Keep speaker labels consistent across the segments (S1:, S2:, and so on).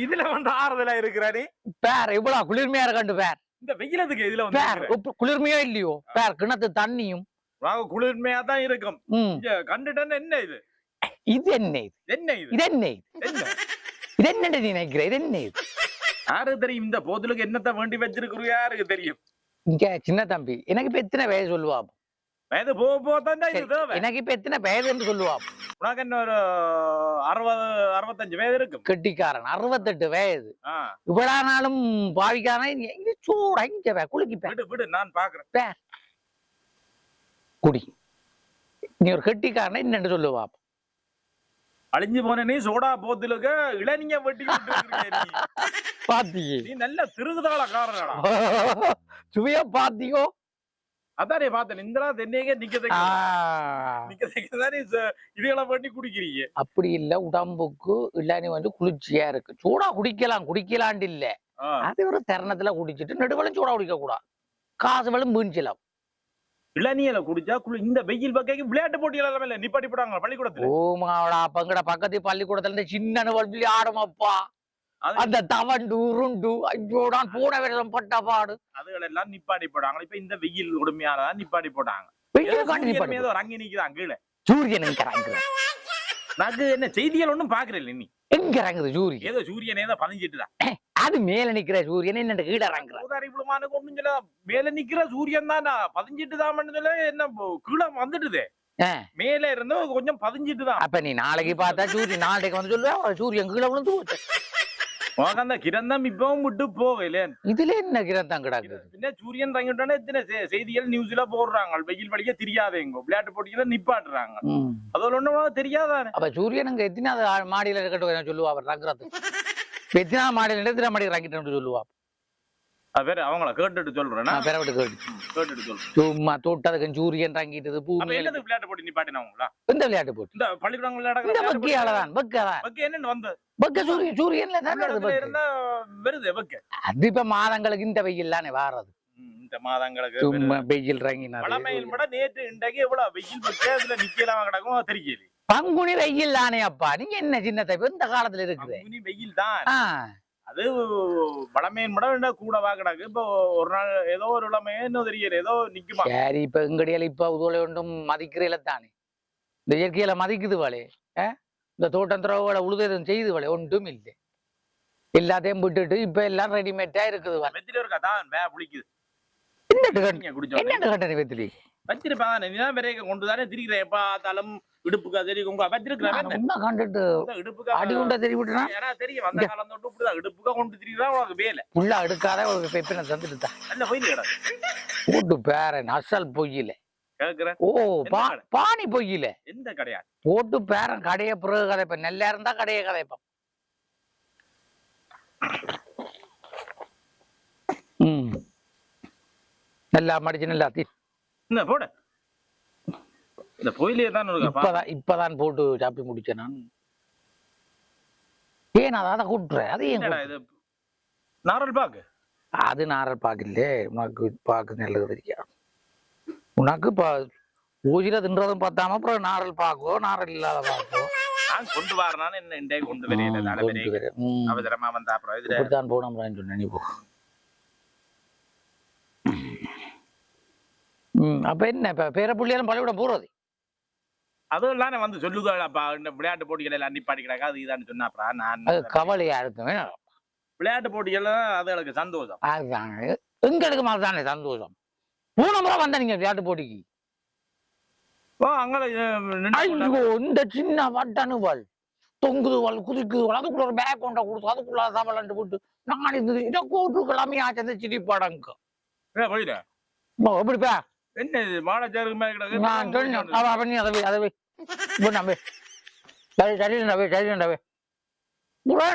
S1: இதுல வந்து ஆறுதலா இருக்கிறாரு
S2: பேர் இவ்வளவு குளிர்மையா இருக்கண்டு பேர்
S1: இந்த வெயிலத்துக்கு இதுல வந்து
S2: பேர் குளிர்மையோ இல்லையோ பேர் கிணத்து தண்ணியும்
S1: குளிர்மையா தான் இருக்கும் கண்டுட்டேன்னு என்ன இது
S2: இது என்ன இது
S1: என்ன இது
S2: இது என்ன
S1: என்ன
S2: இது என்ன நீ நினைக்கிற இது என்ன
S1: யாருக்கு தெரியும் இந்த போதலுக்கு என்னத்த வேண்டி வச்சிருக்கிறோம் யாருக்கு தெரியும்
S2: இங்க சின்ன தம்பி எனக்கு இப்ப எத்தனை வயசு சொல்லுவா
S1: வயது போக போதான் இது தேவை
S2: எனக்கு இப்ப எத்தனை வயது என்று சொல்லுவா
S1: உனக்கு என்ன ஒரு 60-65 வயது இருக்கும்
S2: கெட்டிக்காரன் 68 வயது இவ்வளவு நாளும் பாவிக்கான சூட இங்க குளிக்க
S1: விடு விடு நான் பாக்குறேன்
S2: குடி நீ ஒரு கெட்டிக்காரன் என்னன்னு சொல்லுவா
S1: அழிஞ்சு போன நீ சோடா போத்துலுக்கு இளநீங்க வெட்டி
S2: பாத்தீங்க
S1: நீ நல்ல திருகுதாள காரணடா
S2: சுவையா பாத்தீங்கோ
S1: அதானே பார்த்தேன் இந்தடா தென்னையே நிக்கதானே இதுகளை பண்ணி குடிக்கிறீங்க
S2: அப்படி இல்ல உடம்புக்கு இளநீ வந்து குளிர்ச்சியா இருக்கு சூடா குடிக்கலாண்டு இல்ல அது ஒரு தருணத்துல குடிச்சிட்டு நடுவலும் சூடா குடிக்க கூடாது காசு வலும் மீஞ்சலாம்
S1: இளநீல குடிச்சா இந்த வெயில் பக்கம் விளையாட்டு போட்டிகள் இல்ல நிப்பாட்டி போடாங்க பள்ளிக்கூடத்துல
S2: ஓமாவடா பங்கட பக்கத்து பள்ளிக்கூடத்துல இருந்து சின்ன வளி ஆடுமப்பா அந்த தவண்டு உருண்டு ஐயோடா போன வருஷம் பட்ட பாடு
S1: அதுகள் எல்லாம் நிப்பாட்டி போடாங்க இப்ப இந்த வெயில் கொடுமையாலதான் நிப்பாட்டி போட்டாங்க அங்கே நிக்குதான் கீழே
S2: சூரியன் நிக்கிறாங்க
S1: நாக்கு என்ன செய்திகள் ஒண்ணும் பாக்குறேன் நீ
S2: எங்க இறங்குது சூரியன்
S1: ஏதோ சூரியனே தான் பதிஞ்சிட்டுதான்
S2: அது மேல நிக்கிற சூரியன் என்ன கீழே இறங்குற
S1: ஒண்ணும் சொல்ல மேல நிக்கிற சூரியன் தான் பதிஞ்சிட்டுதான் சொல்ல என்ன கீழே வந்துட்டுதே மேல இருந்து கொஞ்சம் பதிஞ்சிட்டுதான்
S2: அப்ப நீ நாளைக்கு பார்த்தா சூரியன் நாளைக்கு வந்து சொல்லுவா சூரியன் கீழே விழுந்து போச்சு
S1: அந்த கிரந்தம் இப்பவும் விட்டு போகல
S2: இதுல என்ன கிரந்தம் கிடக்குது
S1: பின்ன சூரியன் தங்கிட்டோன்னே இத்தனை செய்திகள் நியூஸ்ல போடுறாங்க வெயில் வழியா தெரியாதேங்க விளையாட்டு போட்டிகளை நிப்பாட்டுறாங்க அதோட ஒண்ணும் தெரியாதானே
S2: அப்ப சூரியன் அங்க எத்தனை மாடியில இருக்கட்டும் சொல்லுவா அவர் ரங்குறது எத்தனை மாடியில எத்தனை மாடி ரங்கிட்டு சொல்லுவா
S1: வேற அவங்கள கேட்டுட்டு சொல்றேன்
S2: கேட்டுட்டு சொல்றேன் சும்மா தொட்டதுக்கு சூரியன் ரங்கிட்டது
S1: விளையாட்டு போட்டி நிப்பாட்டினாங்களா
S2: இந்த விளையாட்டு போட்டி
S1: இந்த பள்ளிக்கூடங்கள் என்னன்னு வந்து
S2: சூரியன்ல
S1: வருது
S2: அது இப்ப மாதங்களுக்கு இந்த வெயில் தானே வாரது
S1: இந்த மாதங்களுக்கு
S2: வெயில் ரங்கினா
S1: நேற்று இன்றைக்கு எவ்வளவு வெயில் அதுல நிக்கலாம் கிடக்கும் தெரியல
S2: பங்குனி வெயில் தானே அப்பா நீங்க என்ன சின்ன தைப்பு இந்த காலத்துல இருக்குது
S1: வெயில் தான் அது வளமையின் கூட கூடவா கிடக்கு இப்ப ஒரு நாள் ஏதோ ஒரு இளமையே இன்னும் தெரியல ஏதோ நிக்குமா
S2: சரி இப்ப எங்கடியால இப்ப உதவலை ஒன்றும் மதிக்கிறீல தானே இந்த இயற்கையில மதிக்குது வாளே இந்த தோட்டம் துறவுகளை உழுதும் செய்து வாளே ஒன்றும் இல்லை எல்லாத்தையும் விட்டுட்டு இப்ப எல்லாம் ரெடிமேட்டா இருக்குது என்ன கட்டணி வெத்திலி
S1: வச்சிருப்பாங்க கொண்டுதானே திரிக்கிறேன் எப்ப ஆத்தாலும் இடுப்புக்கா தெரியும்
S2: கண்டுட்டு அடி உண்டா தெரிவிட்டுனா
S1: தெரியும் வந்த காலம் தொட்டு இப்படிதான் இடுப்புக்கா கொண்டு திரிதான் உனக்கு வேலை
S2: புள்ளா எடுக்காத ஒரு பெப்பின தந்துட்டு
S1: அல்ல போய்
S2: போட்டு பேரன் அசல் பொய்யில
S1: கேக்குறேன்
S2: ஓ பாணி பொய்யில
S1: எந்த கடையா
S2: போட்டு பேரன் கடைய பிறகு கதைப்ப நெல்லா இருந்தா கடைய கதைப்பம் நல்லா மடிச்சு நல்லா
S1: என்ன போட இந்த கோயிலே தான்
S2: இப்பதான் போட்டு சாப்பிட்டு முடிச்சேன் நான் ஏன் அதான் கூட்டுறேன் அது ஏன்
S1: நாரல் பாக்கு
S2: அது நாரல் பாக்கு இல்லே உனக்கு பாக்கு நல்லது தெரியா உனக்கு ஊசில தின்றதும் பார்த்தாம அப்புறம் நாரல் பாக்கோ நாரல் இல்லாத பாக்கோ
S1: நான் கொண்டு வரனான்னு என்ன இண்டே கொண்டு வரேன் அவசரமா வந்தா அப்புறம்
S2: இப்படித்தான் போனோம்னு சொன்னேன் நீ போ அப்ப என்ன இப்ப பேர புள்ளியாலும் பள்ளிக்கூடம் போறது
S1: அதெல்லாம் வந்து சொல்லுதாப்பா விளையாட்டு போட்டிகள் எல்லாம் நிப்பாட்டிக்கிறாங்க அது இதான்னு சொன்னாப்பா நான்
S2: கவலையா இருக்கும்
S1: விளையாட்டு போட்டிகள் அதுகளுக்கு சந்தோஷம்
S2: அதுதாங்க எங்களுக்கு மாதிரி தானே சந்தோஷம் மூணு முறை வந்தா நீங்க விளையாட்டு போட்டிக்கு இந்த சின்ன வட்டனுவல் தொங்குதுவல் குதிக்குதுவல் அதுக்குள்ள ஒரு பேக் கொண்ட கொடுத்து அதுக்குள்ள சவலண்டு போட்டு நான் இருந்தது இதை கூட்டுக்கலாமே ஆச்சந்த சிரி படங்க எப்படிப்பா
S1: என்ன மாடச்சாருக்கு மேல கிடக்கு
S2: நான் சொன்னேன் அதவே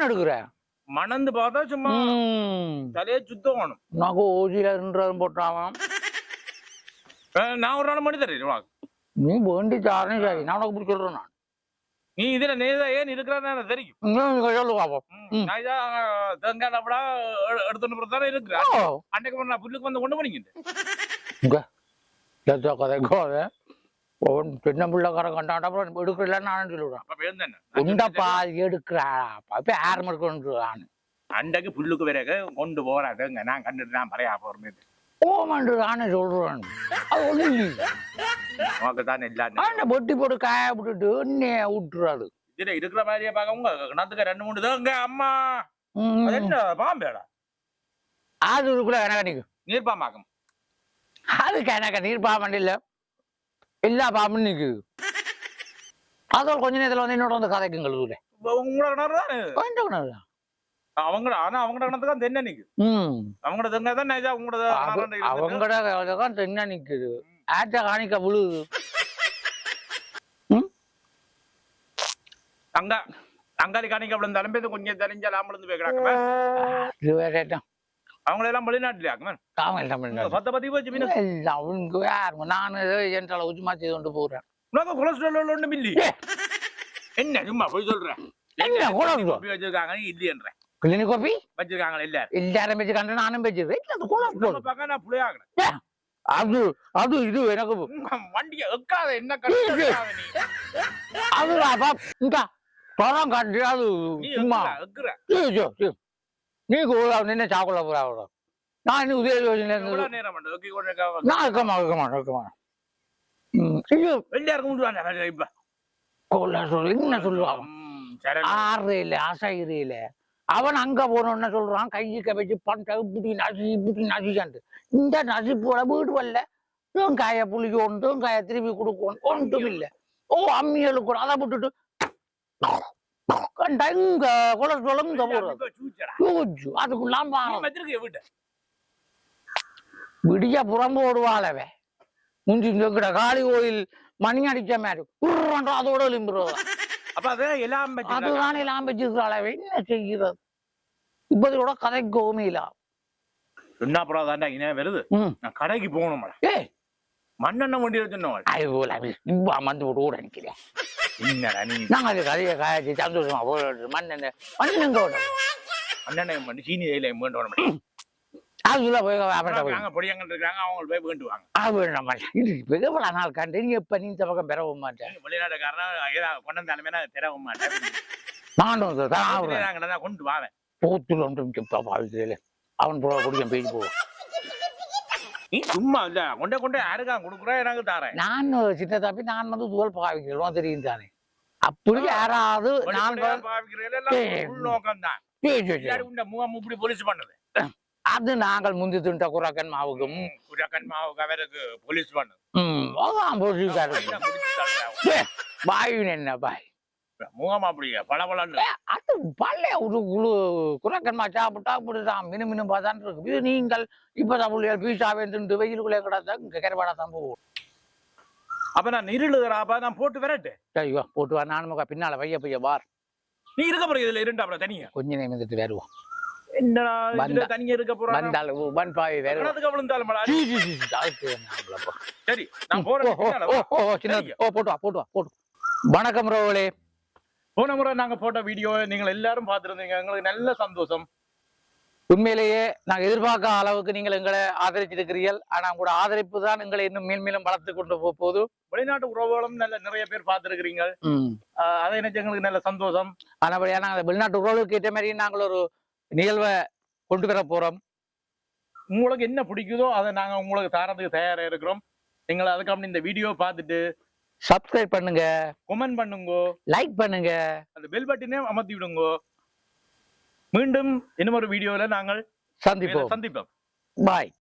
S2: எடுக்கிறேன்
S1: மணந்து பார்த்தா சும்மா தலையே சுத்தம்
S2: நான் ஓசியில போட்டான்
S1: நான் ஒரு நாள் மணி தரேன்
S2: நீ வேண்டி சாரணி சரி நான் உனக்கு இப்படி சொல்றேன் நான்
S1: நீ இதுல நேதா ஏன் இருக்கிறான்னு தெரியும் தேங்காய் அப்படா எடுத்துட்டு தானே இருக்கிறேன் அன்னைக்கு நான் புல்லுக்கு வந்து கொண்டு போனீங்க
S2: கதை சின்ன பிள்ளைக்கார கண்டாண்டா அப்புறம் எடுக்கல நான் சொல்லுவேன்
S1: அப்ப வேந்தன்
S2: உண்ட பால் எடுக்கிறாளா அப்ப யார் மறுக்கொண்டு
S1: அண்டைக்கு புல்லுக்கு பிறகு கொண்டு போறாங்க நான் கண்டுட்டு நான் பறையா போறேன்
S2: ஓமன்று நானே சொல்றேன் அது ஒண்ணு இல்லையே.
S1: உனக்கு தான் இல்லாது
S2: ஆனா பொட்டி போட்டு காய விட்டுட்டு எண்ணெய விட்டுறாரு
S1: இதுல இருக்கிற மாதிரியே பார்க்க உங்க கிணத்துக்கு 2 3 தாங்க அம்மா அது என்ன பாம்பேடா
S2: அது இருக்குள்ள எனக்கு நிக்கும்
S1: நீர் பாம்பாக்கம்
S2: அதுக்கு எனக்கு நீர் பாம்பன் இல்ல எல்லா பாம்பும் நிக்குது அதோட கொஞ்ச நேரத்துல வந்து என்னோட வந்து கதைக்குங்களுக்கு
S1: உங்களோட கிணறு தானே
S2: கொஞ்சம் கிணறு
S1: அவங்கள ஆனா அவங்களோட கிணத்துக்கு தான் தென்னை நிக்குது அவங்களோட தென்னை தான் நைஜா உங்களோட
S2: அவங்கட தென்ன நிக்குது ஆட்ட காணிக்க விழுது
S1: அங்க அங்காளி காணிக்க விழுந்தாலும் பேர் கொஞ்சம் தெரிஞ்ச லாம்பளந்து போய்க்கிறாங்க
S2: இது வேற
S1: அவங்கள எல்லாம் வெளிநாட்டுல பத்த பத்தி போச்சு
S2: நான் என் உச்சுமா செய்து கொண்டு போறேன்
S1: உனக்கு கொலஸ்ட்ரால் ஒண்ணும் இல்லையே என்ன சும்மா போய் சொல்றேன்
S2: என்ன கொலஸ்ட்ரால்
S1: வச்சிருக்காங்க இல்லையன்ற
S2: கிளினிக் காபி
S1: வச்சிருக்காங்க
S2: எல்லாரும் வச்சிருக்காங்க நானும் வச்சிருக்கேன்
S1: பார்க்க நான் புள்ளையாகிறேன்
S2: அது அது இது எனக்கு
S1: வண்டியை வைக்காத என்ன
S2: அது பழம் காட்டு அது சும்மா நீ நின்று சாக்குள்ள போறா நான் இன்னும் உதய யோசனை நான் இருக்க மாட்டேன் என்ன சொல்லுவாங்க ஆறுல அசைறையில அவன் அங்க போனோன்னு சொல்றான் கையை வச்சு பண்ட இப்படி நசிச்சான்ட்டு இந்த நசிப்போட வீடு வரல காய புளிக்கு ஒன்று காய திருப்பி கொடுக்கணும் ஒன்றும் இல்லை ஓ அம்மியலுக்கு கூட அதை விட்டுட்டு கண்டா இங்க கொலஸ்ட்ராலும் இங்க போறது அதுக்குள்ளாம விடிய புறம்பு ஓடுவாளவே முஞ்சி கிட காளி கோயில் மணி அடிச்ச மாதிரி அதோட எலும்புறதா
S1: அப்ப அதெல்லாம்
S2: அதுதான் எல்லாம் வச்சிருக்கிறாளவே என்ன செய்கிறது இப்போது கூட கதைக்கு கோமியில
S1: என்ன அப்புறம் வருது நான் கடைக்கு போகணும் மண்ணெண்ண வண்டி
S2: வச்சுருந்தோம் வந்து விட்டு கூட நிக்கிறேன் நாங்க அது கதையை காய்ச்சி சந்தோஷமா போட்டு மண்ணெண்ண மண்ணெங்க
S1: மண்ணெண்ணெய் பண்ணி சீனி வேண்டோம்
S2: அதுல போய்
S1: பொடியங்க இருக்காங்க அவங்க போய் வேண்டுவாங்க
S2: எவ்வளவு நாள் கண்டு நீ எப்ப நீ இந்த பக்கம் பெறவும் மாட்டேன்
S1: வெளிநாட்டுக்காரன் கொண்டாலுமே நான் பெறவும் மாட்டேன்
S2: நானும்
S1: கொண்டு வாவேன்
S2: போத்துல ஒன்று அவன் குடிக்க போய் போவான்
S1: நீ சும்மா இல்ல கொண்டே கொண்டே யாருக்கா கொடுக்குறா எனக்கு தாரேன்
S2: நான் சின்ன தப்பி நான் வந்து துவல் பாவிக்கிறோம் தெரியும் தானே அப்படி யாராவது நான்
S1: நோக்கம் தான் முகம் இப்படி போலீஸ் பண்ணது
S2: அது நாங்கள் முந்தி திண்ட குராக்கன் மாவுக்கும்
S1: அவருக்கு போலீஸ் பண்ணுது
S2: பாய் என்ன பாய்
S1: முகம் அப்படியே பளபளன்னு
S2: அது பழைய ஒரு குழு குரக்கன்மா சாப்பிட்டா அப்படிதான் மினு மினு பார்த்தான் இருக்கு இது நீங்கள் இப்பதான் புள்ளியால் பீஸாவே திண்டு வெயிலுக்குள்ளே கிடத்தா இங்க கரைபாடா தான் போவோம்
S1: அப்ப நான் இருளுகிறாப்பா நான் போட்டு வரட்டு
S2: ஐயோ போட்டு வா நானும் பின்னால பைய பார்
S1: நீ இருக்க போற இதுல இருண்டா அப்புறம் தனியா
S2: கொஞ்ச நேரம் வந்துட்டு வருவோம்
S1: என்ன தனியா இருக்க போறோம்
S2: வந்தாலும் வன் பாய் வேற
S1: சரி நான் போறேன்
S2: போட்டு வா வணக்கம் ரோவலே
S1: போன முறை நாங்க போட்ட வீடியோ நீங்கள் எல்லாரும் பார்த்திருந்தீங்க எங்களுக்கு நல்ல சந்தோஷம்
S2: உண்மையிலேயே நாங்க எதிர்பார்க்க அளவுக்கு நீங்கள் எங்களை ஆதரிச்சிருக்கிறீர்கள் ஆனா உங்களோட ஆதரிப்பு தான் எங்களை இன்னும் மேன்மேலும் வளர்த்து கொண்டு போகுது
S1: வெளிநாட்டு உறவுகளும் நிறைய பேர் பார்த்திருக்கிறீங்க அதை நினைச்சு எங்களுக்கு நல்ல சந்தோஷம்
S2: ஆனபடியா நாங்க வெளிநாட்டு உறவுகளுக்கு ஏற்ற மாதிரி நாங்கள் ஒரு நிகழ்வை கொண்டு வர போறோம்
S1: உங்களுக்கு என்ன பிடிக்குதோ அதை நாங்க உங்களுக்கு தாரத்துக்கு தயாரா இருக்கிறோம் நீங்கள் அதுக்கு இந்த வீடியோ பார்த்துட்டு
S2: சப்ஸ்கிரைப் பண்ணுங்க,
S1: கமெண்ட் பண்ணுங்க,
S2: லைக் பண்ணுங்க,
S1: அந்த பெல் பட்டனை அமர்த்தி விடுங்க. மீண்டும் இன்னொரு வீடியோல நாங்கள்
S2: சந்திப்போம்.
S1: பாய்.